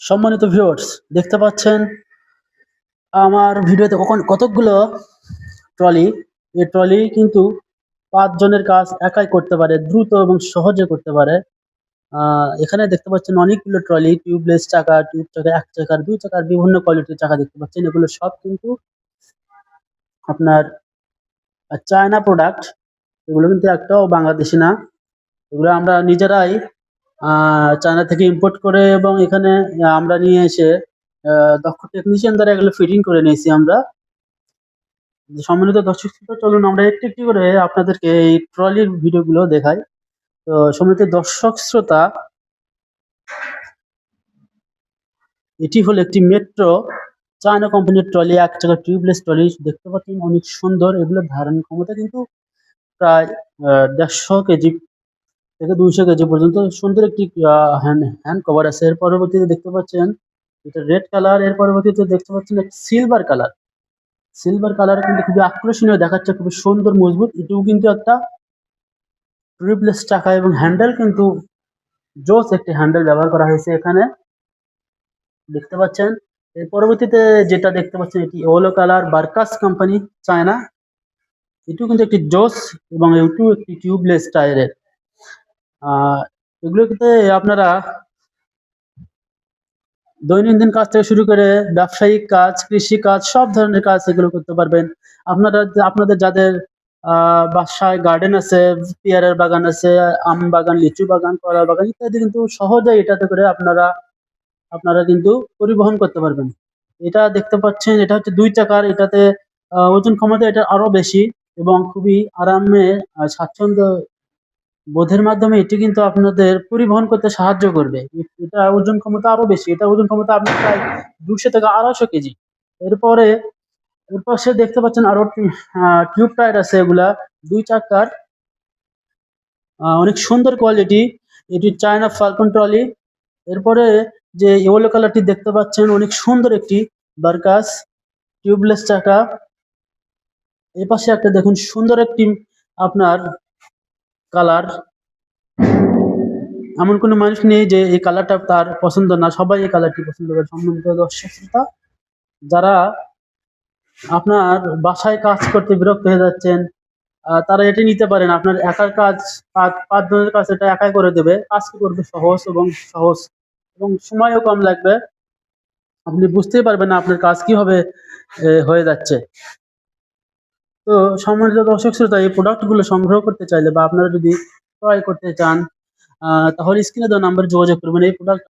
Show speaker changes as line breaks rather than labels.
সম্মানিত ভিউয়ার্স, দেখতে পাচ্ছেন আমার ভিডিওতে কতকগুলো ট্রলি। এই ট্রলি কিন্তু ৫ জনের কাজ একাই করতে পারে, দ্রুত এবং সহজে করতে পারে। এখানে দেখতে পাচ্ছেন অনেকগুলো ট্রলি, টিউবলেস চাকা, টিউব চাকা, ১ চাকার, ২ চাকার বিভিন্ন কোয়ালিটির চাকা দেখতে পাচ্ছেন। এগুলো সব কিন্তু আপনার চায়না প্রোডাক্ট। এগুলো কিন্তু একটাও বাংলাদেশি না। এগুলো আমরা নিজেরাই চায়না থেকে ইম্পোর্ট করে এবং এখানে আমরা নিয়ে এসে দক্ষ টেকনিশিয়ান দ্বারা এগুলো ফিটিং করে নিয়েছি আমরা। সম্মানিত দর্শক শ্রোতা, চলুন আমরা একটু একটু করে আপনাদেরকে এই ট্রলির ভিডিওগুলো দেখাই। তো সম্মানিত দর্শক শ্রোতা, এটি হলো একটি মেট্রো চায়না কোম্পানির ট্রলি, ১ চাকা টিউবলেস ট্রলি। দেখতে পাচ্ছেন অনেক সুন্দর। এগুলোর ধারণ ক্ষমতা কিন্তু প্রায় ১৫০ কেজি থেকে ২০০ কেজি পর্যন্ত। সুন্দর একটি হ্যান্ড কভার আছে। এর পরবর্তীতে দেখতে পাচ্ছেন এটা রেড কালার। এর পরবর্তীতে দেখতে পাচ্ছেন একটা সিলভার কালার। সিলভার কালার কিন্তু খুবই আকর্ষণীয় দেখাচ্ছে, খুবই সুন্দর, মজবুত। এটিও কিন্তু একটা টিউবলেস চাকা এবং হ্যান্ডেল কিন্তু জোস একটি হ্যান্ডেল ব্যবহার করা হয়েছে এখানে, দেখতে পাচ্ছেন। এর পরবর্তীতে যেটা দেখতে পাচ্ছেন এটি ইয়েলো কালার, বার্কাস কোম্পানি, চায়না। এটিও কিন্তু একটি জোস এবং এটিও একটি টিউবলেস টায়ারের। এগুলোতে আপনারা দৈনন্দিন কাজ থেকে শুরু করে ব্যবসায়িক কাজ, কৃষি কাজ, সব ধরনের কাজ এগুলো করতে পারবেন। আপনাদের যাদের বাসায় গার্ডেন আছে, পেয়ারার বাগান আছে, আম বাগান, লিচু বাগান, কলা বাগান ইত্যাদি কিন্তু সহজেই এটাতে করে আপনারা কিন্তু পরিবহন করতে পারবেন। এটা দেখতে পাচ্ছেন, এটা হচ্ছে ২ চাকার। এটাতে ওজন ক্ষমতা এটা আরো বেশি এবং খুবই আরামে স্বাচ্ছন্দ্য বোধের মাধ্যমে এটি কিন্তু আপনাদের পরিবহন করতে সাহায্য করবে। এটা ওজন ক্ষমতা আরো বেশি। এটা ওজন ক্ষমতা আপনার প্রায় ২০০ থেকে ২৫০ কেজি। এরপরে এর পাশে দেখতে পাচ্ছেন আরো টিউব টায়ার আছে, এগুলা ২ চাকার, অনেক সুন্দর কোয়ালিটি। এটি চায়না ফাল্কন ট্রলি। এরপরে যে ইয়েলো কালারটি দেখতে পাচ্ছেন অনেক সুন্দর একটি বার্কাস টিউবলেস চাকা। এই পাশে একটা দেখুন সুন্দর একটি আপনার কালার। এমন কোনো মানুষ নেই যে এই কালারটা তার পছন্দ না, সবাই এই কালারটি পছন্দ করে। সম্মানিত দর্শক শ্রোতা, যারা আপনার বাসায় কাজ করতে বিরক্ত হয়ে যাচ্ছেন, তারা এটি নিতে পারেন। আপনার একার কাজ ৫ জনের কাজ এটা একাই করে দেবে। কাজটি করবে সহজ এবং সময়ও কম লাগবে। আপনি বুঝতেই পারবেন না আপনার কাজ কিভাবে হয়ে যাচ্ছে। তো সম্মানিত দর্শক শ্রোতা, এই প্রোডাক্টগুলো সংগ্রহ করতে চাইলে বা আপনারা যদি ক্রয় করতে চান, তাহলে স্ক্রিনে দেওয়া নাম্বারে যোগাযোগ করবেন। এই প্রোডাক্ট